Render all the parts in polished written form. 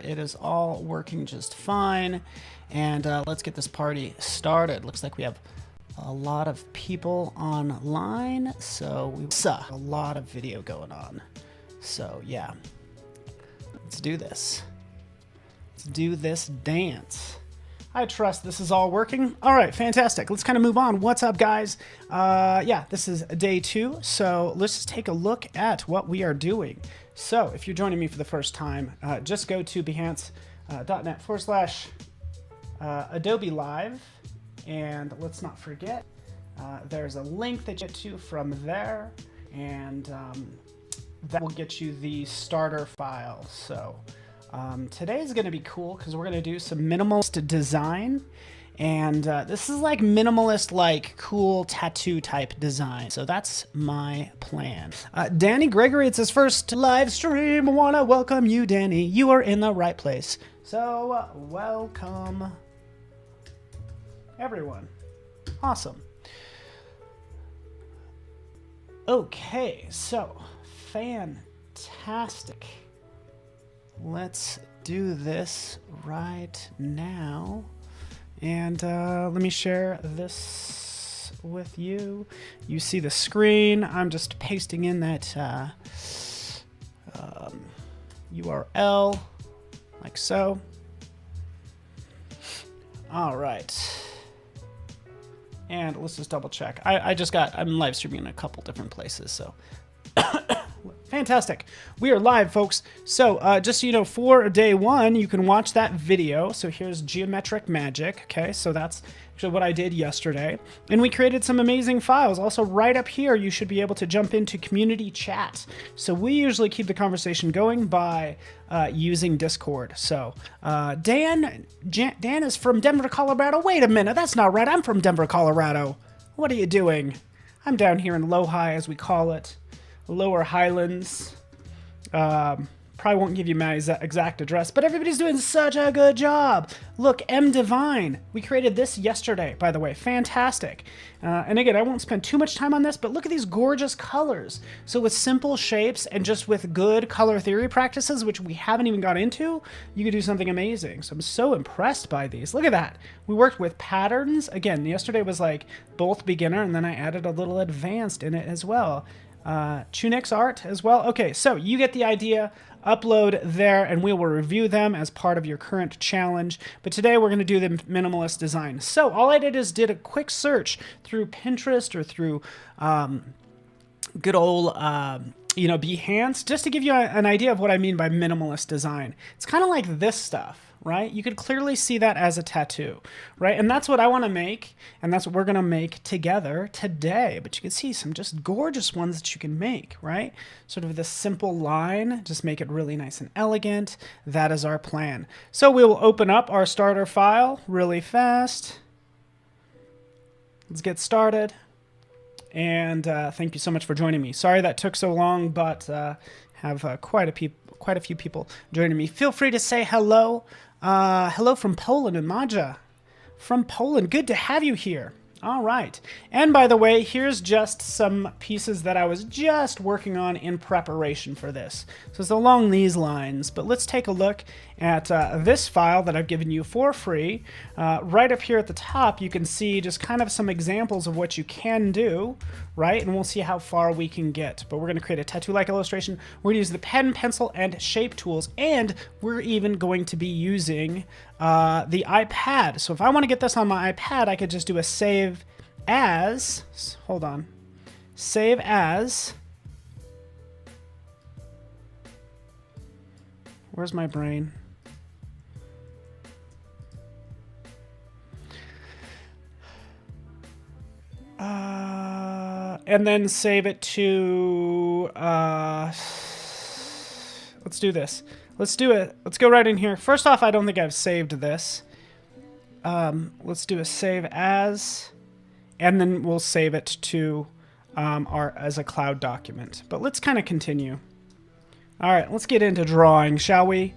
it is all working just fine. And let's get this party started. Looks like we have a lot of people online, so we have a lot of video going on. So yeah, let's do this. Let's do this dance. I trust this is all working. All right, fantastic. Let's kind of move on. What's up, guys? Yeah, this is day 2, so let's just take a look at what we are doing. So if you're joining me for the first time, just go to behance.net/Adobe Live, and let's not forget, there's a link that you get to from there, and that will get you the starter file. So today is going to be cool because we're going to do some minimalist design, and this is like minimalist, like cool tattoo type design. So that's my plan. Danny Gregory, it's his first live stream. I want to welcome you, Danny. You are in the right place. So welcome everyone. Awesome. Okay, so fantastic. Let's do this right now. And let me share this with you. You see the screen. I'm just pasting in that URL like so. All right. And let's just double check. I'm live streaming in a couple different places, so. Fantastic. We are live, folks. So just so you know, for day 1, you can watch that video. So here's geometric magic. Okay, so that's actually what I did yesterday. And we created some amazing files. Also, right up here, you should be able to jump into community chat. So we usually keep the conversation going by using Discord. So Dan is from Denver, Colorado. Wait a minute, that's not right. I'm from Denver, Colorado. What are you doing? I'm down here in Lohi, as we call it. Lower Highlands. Probably won't give you my exact address, but everybody's doing such a good job. Look, M Divine. We created this yesterday, by the way. Fantastic. And again, I won't spend too much time on this, but look at these gorgeous colors. So with simple shapes and just with good color theory practices, which we haven't even got into, you could do something amazing. So I'm so impressed by these. Look at that. We worked with patterns. Again, yesterday was like both beginner, and then I added a little advanced in it as well. Tunics art as well. Okay, so you get the idea. Upload there and we will review them as part of your current challenge. But today we're going to do the minimalist design. So all I did is did a quick search through Pinterest or through good old Behance, just to give you an idea of what I mean by minimalist design. It's kind of like this stuff, right? You could clearly see that as a tattoo, right? And that's what I want to make, and that's what we're going to make together today. But you can see some just gorgeous ones that you can make, right? Sort of this simple line, just make it really nice and elegant. That is our plan. So we will open up our starter file really fast. Let's get started. And thank you so much for joining me. Sorry that took so long, but have quite a few people joining me. Feel free to say hello. Hello from Poland and Maja. From Poland, good to have you here. All right. And by the way, here's just some pieces that I was just working on in preparation for this. So it's along these lines, but let's take a look at this file that I've given you for free. Right up here at the top, you can see just kind of some examples of what you can do, right? And we'll see how far we can get. But we're going to create a tattoo-like illustration. We're going to use the pen, pencil, and shape tools, and we're even going to be using the iPad. So if I want to get this on my iPad, I could just do a save as, hold on, save as, where's my brain? And then save it to, let's do this. Let's do it. Let's go right in here. First off, I don't think I've saved this. Let's do a save as, and then we'll save it to as a cloud document. But let's kind of continue. All right, let's get into drawing, shall we?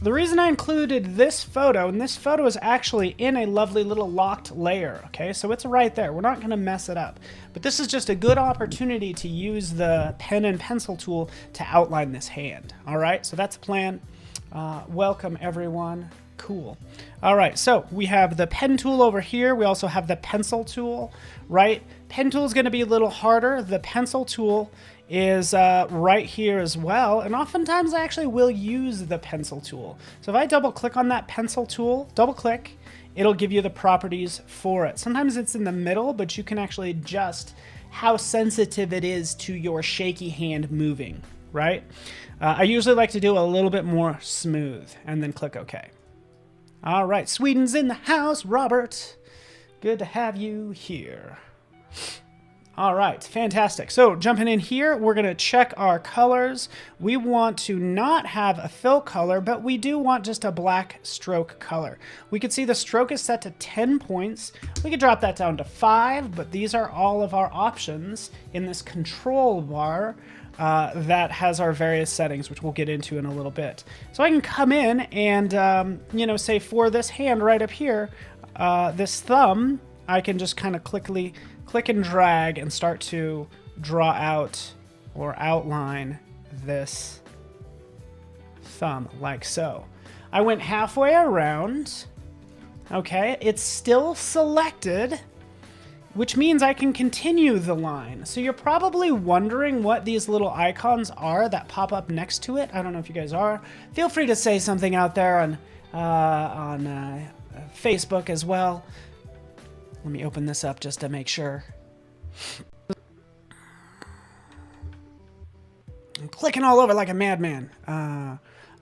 The reason I included this photo, and this photo is actually in a lovely little locked layer, okay? So it's right there. We're not going to mess it up. But this is just a good opportunity to use the pen and pencil tool to outline this hand, all right? So that's the plan. Welcome, everyone. Cool. All right, so we have the pen tool over here. We also have the pencil tool, right? Pen tool is going to be a little harder. The pencil tool is right here as well. And oftentimes I actually will use the pencil tool. So if I double click on that pencil tool, double click, it'll give you the properties for it. Sometimes it's in the middle, but you can actually adjust how sensitive it is to your shaky hand moving, right? I usually like to do a little bit more smooth and then click OK. All right, Sweden's in the house, Robert. Good to have you here. All right, fantastic. So jumping in here, we're going to check our colors. We want to not have a fill color, but we do want just a black stroke color. We can see the stroke is set to 10 points. We could drop that down to 5, but these are all of our options in this control bar that has our various settings, which we'll get into in a little bit. So I can come in and, you know, say for this hand right up here, this thumb, I can just kind of click and drag and start to draw out or outline this thumb like so. I went halfway around. Okay, it's still selected, which means I can continue the line. So you're probably wondering what these little icons are that pop up next to it. I don't know if you guys are. Feel free to say something out there on Facebook as well. Let me open this up just to make sure. I'm clicking all over like a madman.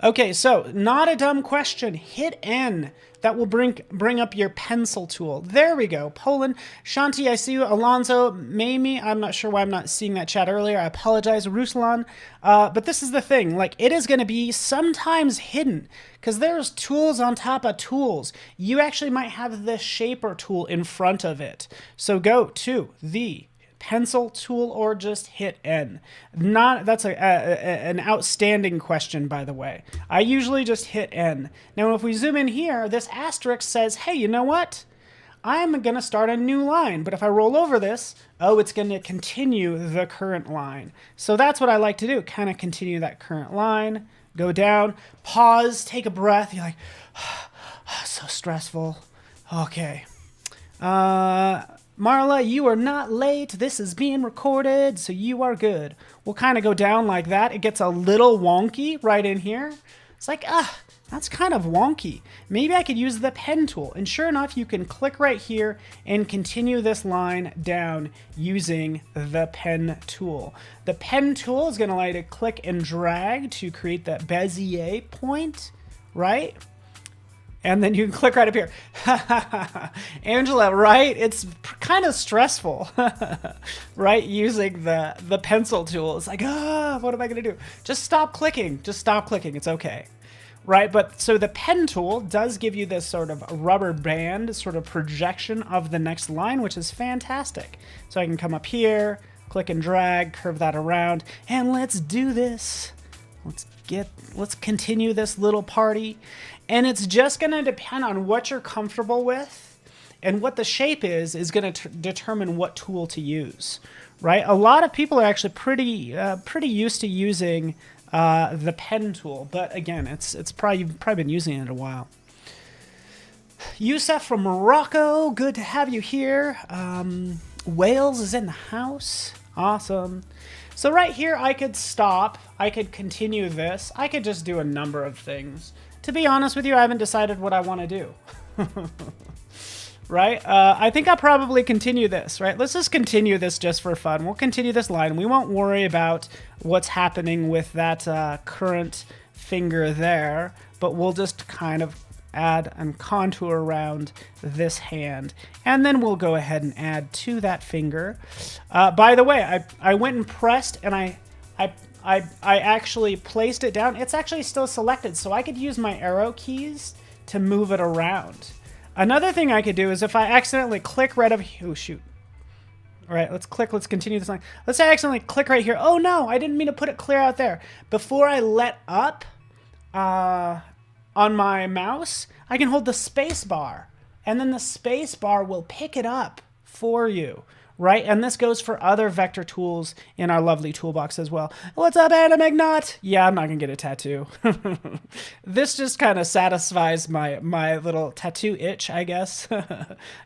Okay, so not a dumb question. Hit N. That will bring up your pencil tool. There we go. Poland. Shanti, I see you. Alonzo, Mamie. I'm not sure why I'm not seeing that chat earlier. I apologize. Ruslan. But this is the thing. Like, it is going to be sometimes hidden because there's tools on top of tools. You actually might have the shaper tool in front of it. So go to the pencil tool or just hit N. That's an outstanding question, by the way. I usually just hit N. Now, if we zoom in here, this asterisk says, hey, you know what? I'm going to start a new line. But if I roll over this, oh, it's going to continue the current line. So that's what I like to do, kind of continue that current line, go down, pause, take a breath. You're like, so stressful. Okay. Marla, you are not late. This is being recorded, so you are good. We'll kind of go down like that. It gets a little wonky right in here. It's like, that's kind of wonky. Maybe I could use the pen tool. And sure enough, you can click right here and continue this line down using the pen tool. The pen tool is going to allow you to click and drag to create that Bezier point, right? And then you can click right up here. Angela, right? It's kind of stressful, right? Using the pencil tool. It's like, what am I going to do? Just stop clicking. Just stop clicking. It's okay. Right? But so the pen tool does give you this sort of rubber band sort of projection of the next line, which is fantastic. So I can come up here, click and drag, curve that around, and let's do this. Let's continue this little party. And it's just going to depend on what you're comfortable with, and what the shape is going to determine what tool to use, right? A lot of people are actually pretty used to using the pen tool, but again, you've probably been using it a while. Youssef from Morocco, good to have you here. Wales is in the house. Awesome. So right here, I could stop. I could continue this. I could just do a number of things. To be honest with you, I haven't decided what I want to do. Right? I think I'll probably continue this, right? Let's just continue this just for fun. We'll continue this line. We won't worry about what's happening with that current finger there, but we'll just kind of add and contour around this hand. And then we'll go ahead and add to that finger. By the way, I went and pressed, and I actually placed it down. It's actually still selected, so I could use my arrow keys to move it around. Another thing I could do is if I accidentally click right over here, oh shoot. All right, let's continue this line. Let's say I accidentally click right here. Oh no, I didn't mean to put it clear out there. Before I let up on my mouse, I can hold the space bar, and then the space bar will pick it up for you, right? And this goes for other vector tools in our lovely toolbox as well. What's up, Anna McNutt? Yeah, I'm not gonna get a tattoo. This just kind of satisfies my little tattoo itch, I guess.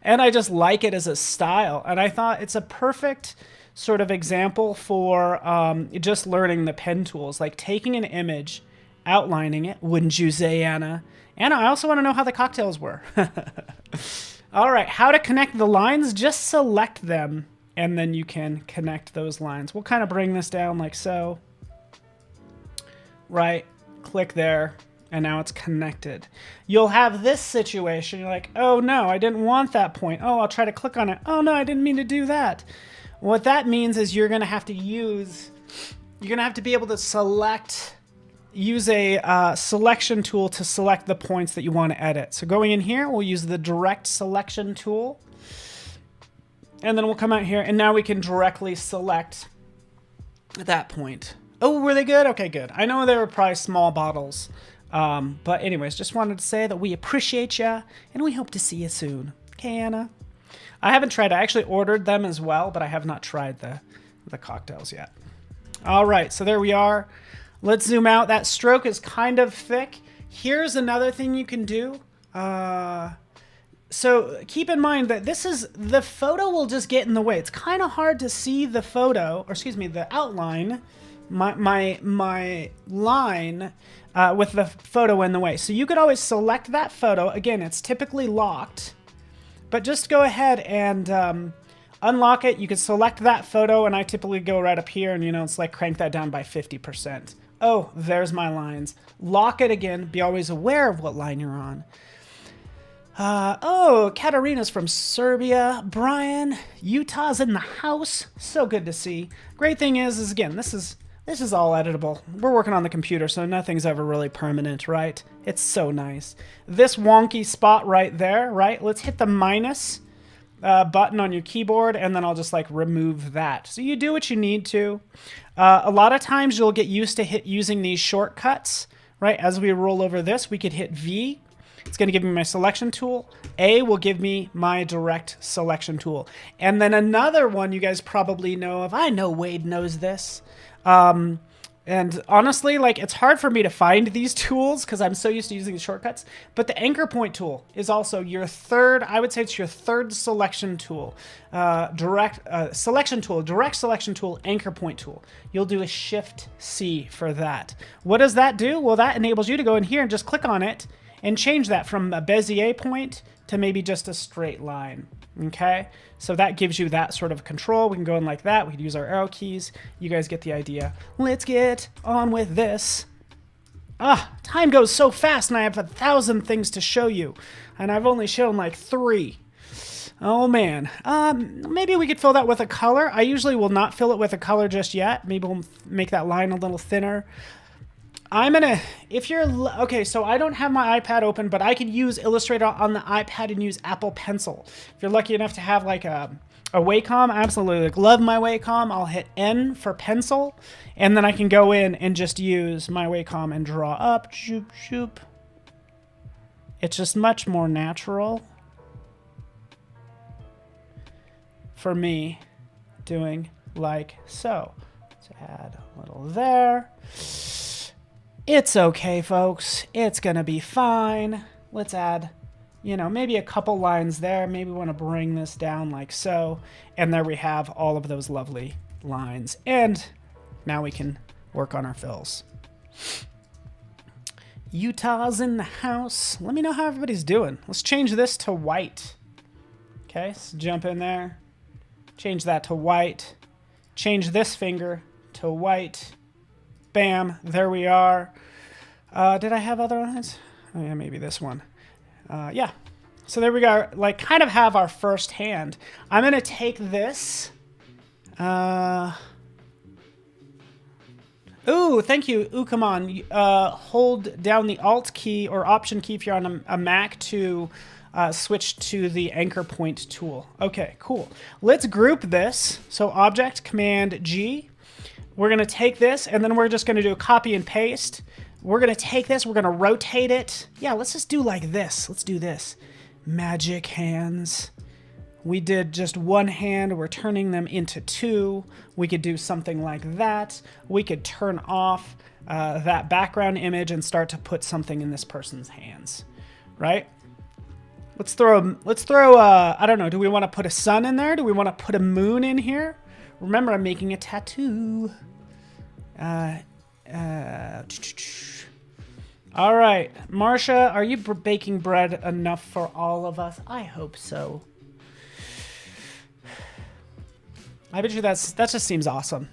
And I just like it as a style. And I thought it's a perfect sort of example for just learning the pen tools, like taking an image, outlining it. Wouldn't you say, Anna? Anna, I also want to know how the cocktails were. All right, how to connect the lines. Just select them, and then you can connect those lines. We'll kind of bring this down like so. Right, click there, and now it's connected. You'll have this situation. You're like, oh no, I didn't want that point. Oh, I'll try to click on it. Oh no, I didn't mean to do that. What that means is you're going to have to be able to use a selection tool to select the points that you want to edit. So going in here, we'll use the direct selection tool. And then we'll come out here, and now we can directly select that point. Oh, were they good? Okay, good. I know they were probably small bottles. But anyways, just wanted to say that we appreciate you, and we hope to see you soon. Okay, Anna? I haven't tried. I actually ordered them as well, but I have not tried the cocktails yet. All right, so there we are. Let's zoom out. That stroke is kind of thick. Here's another thing you can do. So keep in mind that the photo will just get in the way. It's kind of hard to see the photo, or excuse me, the outline, my line with the photo in the way. So you could always select that photo. Again, it's typically locked, but just go ahead and unlock it. You can select that photo, and I typically go right up here, and it's like crank that down by 50%. Oh, there's my lines. Lock it again. Be always aware of what line you're on. Oh, Katarina's from Serbia. Brian, Utah's in the house. So good to see. Great thing is again, this is all editable. We're working on the computer, so nothing's ever really permanent, right? It's so nice. This wonky spot right there, right? Let's hit the minus button on your keyboard, and then I'll just like remove that. So you do what you need to. A lot of times you'll get used to using these shortcuts, right? As we roll over this, we could hit V. It's going to give me my selection tool. A will give me my direct selection tool. And then another one you guys probably know of. I know Wade knows this. And honestly, like, it's hard for me to find these tools because I'm so used to using the shortcuts. But the anchor point tool is also your third, I would say it's your third selection tool. Direct selection tool, anchor point tool. You'll do a Shift C for that. What does that do? Well, that enables you to go in here and just click on it and change that from a Bezier point to maybe just a straight line. Okay, so that gives you that sort of control. We can go in like that. We can use our arrow keys. You guys get the idea. Let's get on with this. Time goes so fast, and I have 1,000 things to show you, and I've only shown like 3. Oh man, maybe we could fill that with a color. I usually will not fill it with a color just yet. Maybe we'll make that line a little thinner. Okay, so I don't have my iPad open, but I could use Illustrator on the iPad and use Apple Pencil. If you're lucky enough to have like a Wacom, I absolutely love my Wacom. I'll hit N for pencil, and then I can go in and just use my Wacom and draw up. Shoop, shoop. It's just much more natural for me doing like so. Let's add a little there. It's okay, folks. It's gonna be fine. Let's add, maybe a couple lines there. Maybe we want to bring this down like so. And there we have all of those lovely lines. And now we can work on our fills. Utah's in the house. Let me know how everybody's doing. Let's change this to white. Okay, so jump in there. Change that to white. Change this finger to white. Bam, there we are. Did I have other lines? Oh yeah, maybe this one. Yeah. So there we go. Like, kind of have our first hand. I'm gonna take this. Ooh, thank you. Ooh, come on. Hold down the Alt key or Option key if you're on a Mac to switch to the anchor point tool. Okay, cool. Let's group this. So Object, Command G. We're going to take this, and then we're just going to do a copy and paste. We're going to take this. We're going to rotate it. Yeah, let's just do like this. Let's do this. Magic hands. We did just one hand. We're turning them into two. We could do something like that. We could turn off that background image and start to put something in this person's hands, right? Let's throw, I don't know, do we want to put a sun in there? Do we want to put a moon in here? Remember, I'm making a tattoo. All right, Marsha, are you baking bread enough for all of us? I hope so. I bet you that just seems awesome.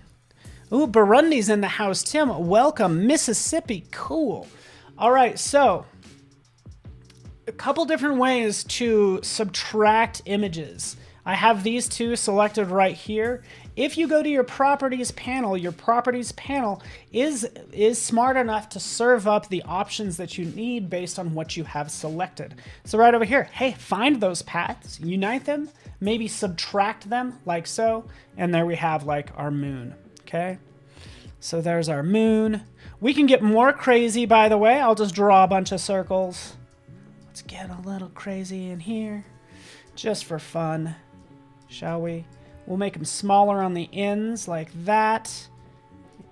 Ooh, Burundi's in the house. Tim, welcome. Mississippi, cool. All right, so a couple different ways to subtract images. I have these two selected right here. If you go to your properties panel is smart enough to serve up the options that you need based on what you have selected. So right over here, hey, find those paths, unite them, maybe subtract them like so, and there we have like our moon, okay? So there's our moon. We can get more crazy, by the way. I'll just draw a bunch of circles. Let's get a little crazy in here, just for fun, shall we? We'll make them smaller on the ends like that.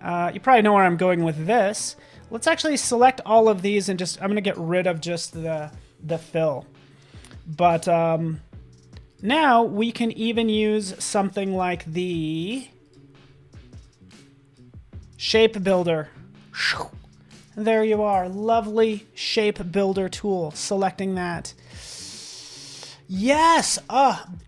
You probably know where I'm going with this. Let's actually select all of these and I'm going to get rid of just the fill. But now we can even use something like the shape builder. There you are. Lovely shape builder tool. Selecting that. Yes!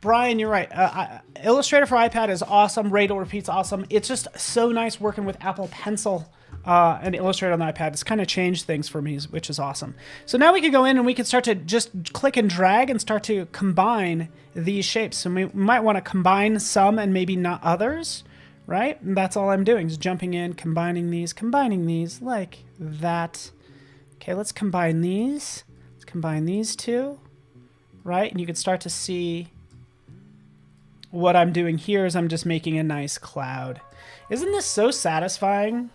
Brian, you're right. Illustrator for iPad is awesome. Radar Repeat's awesome. It's just so nice working with Apple Pencil and Illustrator on the iPad. It's kind of changed things for me, which is awesome. So now we can go in and we can start to just click and drag and start to combine these shapes. So we might want to combine some and maybe not others, right? And that's all I'm doing, is jumping in, combining these like that. Okay, let's combine these. Let's combine these two. Right? And you can start to see what I'm doing here is I'm just making a nice cloud. Isn't this so satisfying?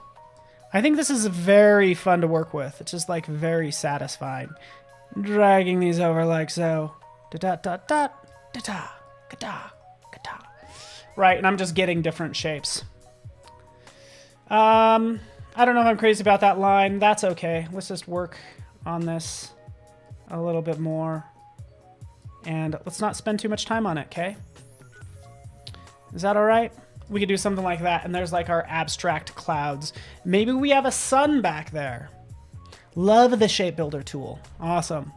I think this is very fun to work with. It's just like very satisfying. Dragging these over like so. Da-da-da-da, da-da, ga-da, ga-da. Right, and I'm just getting different shapes. I don't know if I'm crazy about that line. That's okay. Let's just work on this a little bit more. And let's not spend too much time on it, okay? Is that all right? We could do something like that, and there's like our abstract clouds. Maybe we have a sun back there. Love the shape builder tool. Awesome.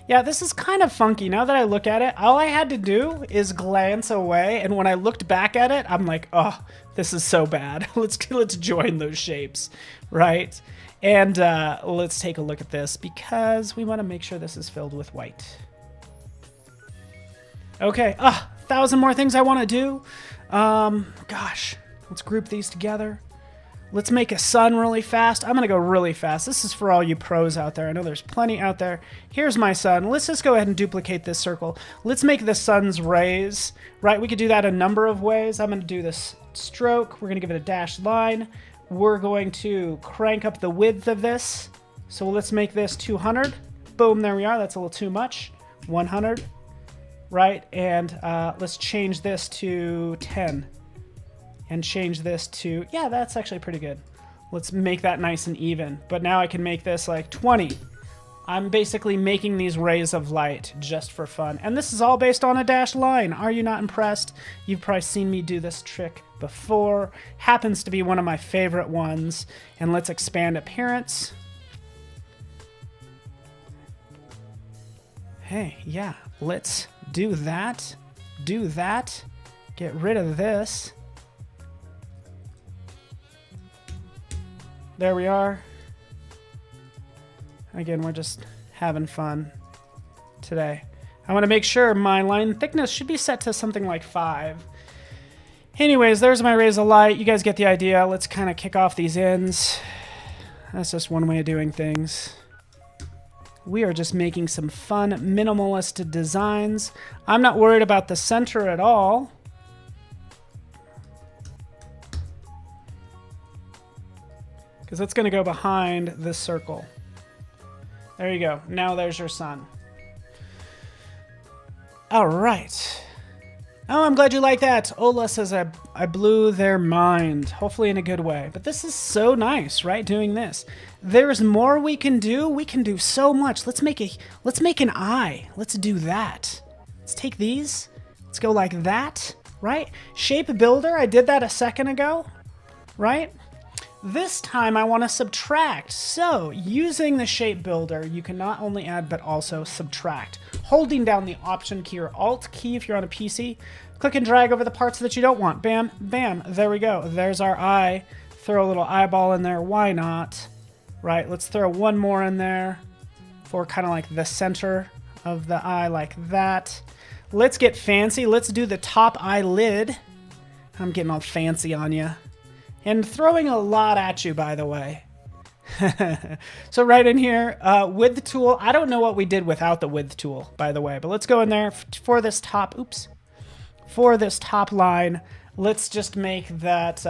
Yeah, this is kind of funky. Now that I look at it, all I had to do is glance away, and when I looked back at it, I'm like, oh, this is so bad. Let's join those shapes, right? And let's take a look at this because we want to make sure this is filled with white. Okay, 1,000 more things I want to do. Gosh, let's group these together. Let's make a sun really fast. I'm going to go really fast. This is for all you pros out there. I know there's plenty out there. Here's my sun. Let's just go ahead and duplicate this circle. Let's make the sun's rays, right? We could do that a number of ways. I'm going to do this stroke. We're going to give it a dashed line. We're going to crank up the width of this. So let's make this 200. Boom, there we are. That's a little too much. 100. Right, and let's change this to 10 and change this to, yeah, that's actually pretty good. Let's make that nice and even, but now I can make this like 20. I'm basically making these rays of light just for fun, and this is all based on a dashed line. Are you not impressed? You've probably seen me do this trick before. Happens to be one of my favorite ones, and let's expand appearance. Hey, yeah, let's do that, get rid of this. There we are. Again, we're just having fun today. I want to make sure my line thickness should be set to something like 5. Anyways, there's my rays of light. You guys get the idea. Let's kind of kick off these ends. That's just one way of doing things. We are just making some fun minimalist designs. I'm not worried about the center at all. Because it's going to go behind this circle. There you go. Now there's your sun. All right. Oh, I'm glad you like that. Ola says I blew their mind, hopefully in a good way. But this is so nice, right? Doing this. There's more we can do. We can do so much. Let's make an eye. Let's do that. Let's take these. Let's go like that, right? Shape builder. I did that a second ago, right? This time I want to subtract. So using the shape builder, you can not only add, but also subtract. Holding down the Option key or Alt key if you're on a PC, click and drag over the parts that you don't want. Bam, bam, there we go. There's our eye. Throw a little eyeball in there, why not? Right, let's throw one more in there for kind of like the center of the eye like that. Let's get fancy. Let's do the top eyelid. I'm getting all fancy on you. And throwing a lot at you, by the way. So right in here, width tool. I don't know what we did without the width tool, by the way. But let's go in there for this top, for this top line. Let's just make that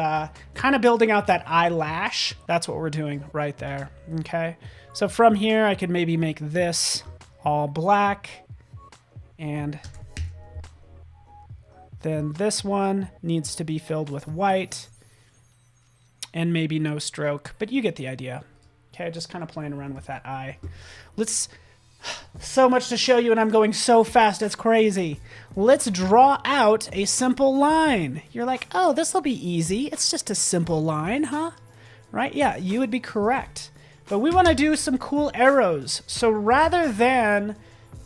kind of building out that eyelash. That's what we're doing right there, okay? So from here, I could maybe make this all black. And then this one needs to be filled with white. And maybe no stroke, but you get the idea. Okay, just kind of playing around with that eye. So much to show you, and I'm going so fast, it's crazy. Let's draw out a simple line. You're like, oh, this will be easy. It's just a simple line, huh? Right? Yeah, you would be correct. But we want to do some cool arrows. So rather than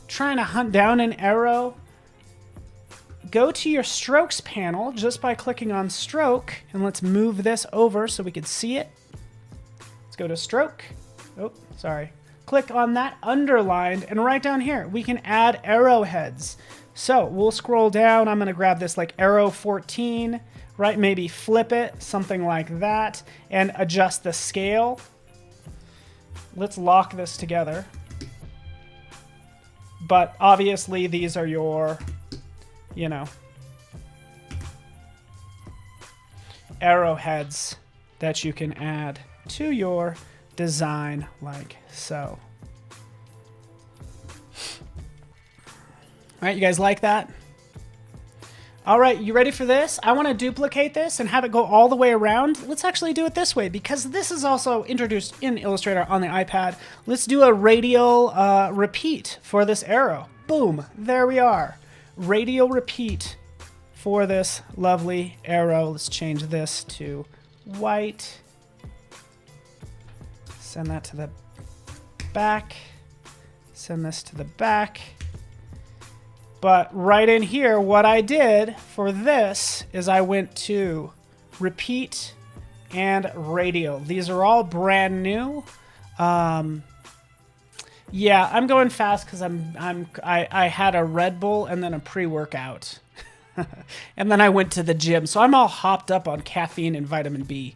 trying to hunt down an arrow, go to your strokes panel just by clicking on stroke, and let's move this over so we can see it. Let's go to stroke. Oh, sorry. Click on that underlined, and right down here, we can add arrowheads. So we'll scroll down. I'm going to grab this like arrow 14, right? Maybe flip it, something like that, and adjust the scale. Let's lock this together. But obviously, these are your, you know, arrowheads that you can add to your design like so. All right, you guys like that? All right, you ready for this? I want to duplicate this and have it go all the way around. Let's actually do it this way because this is also introduced in Illustrator on the iPad. Let's do a radial repeat for this arrow. Boom, there we are. Radial repeat for this lovely arrow. Let's change this to white. Send that to the back. Send this to the back. But right in here, what I did for this is I went to repeat and radial. These are all brand new. Yeah, I'm going fast because I had a Red Bull and then a pre-workout. And then I went to the gym. So I'm all hopped up on caffeine and vitamin B.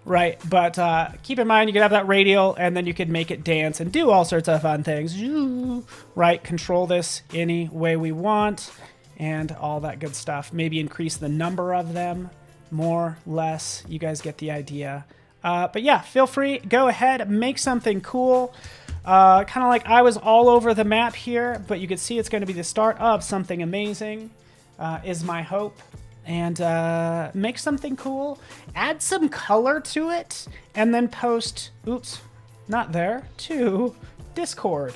Right, but keep in mind you could have that radial and then you could make it dance and do all sorts of fun things. Right, control this any way we want and all that good stuff. Maybe increase the number of them, more, less. You guys get the idea. But yeah, feel free, go ahead, make something cool. Kind of like I was all over the map here, but you can see it's going to be the start of something amazing, is my hope. And make something cool, add some color to it, and then post, oops, not there, to Discord.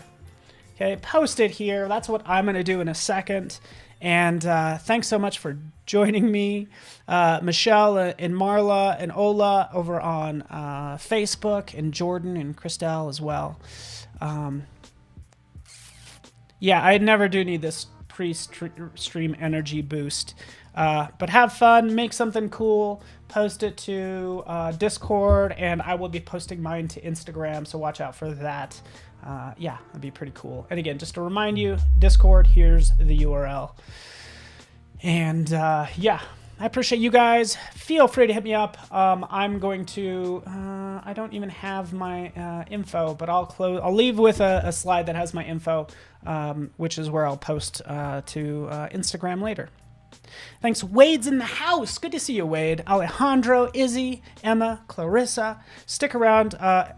Okay, post it here. That's what I'm going to do in a second. And thanks so much for joining me, Michelle and Marla and Ola over on Facebook, and Jordan and Christelle as well. Yeah, I never do need this pre-stream energy boost. But have fun, make something cool, post it to Discord, and I will be posting mine to Instagram, so watch out for that. Yeah, that'd be pretty cool. And again, just to remind you, Discord, here's the URL. And yeah, I appreciate you guys. Feel free to hit me up. I'm going to, I don't even have my info, but I'll leave with a slide that has my info, which is where I'll post to Instagram later. Thanks. Wade's in the house. Good to see you, Wade. Alejandro, Izzy, Emma, Clarissa. Stick around.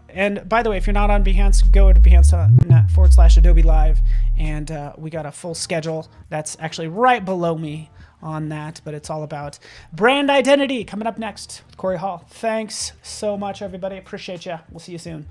And by the way, if you're not on Behance, go to behance.net/Adobe Live. And we got a full schedule that's actually right below me on that. But it's all about brand identity coming up next with Corey Hall. Thanks so much, everybody. Appreciate you. We'll see you soon.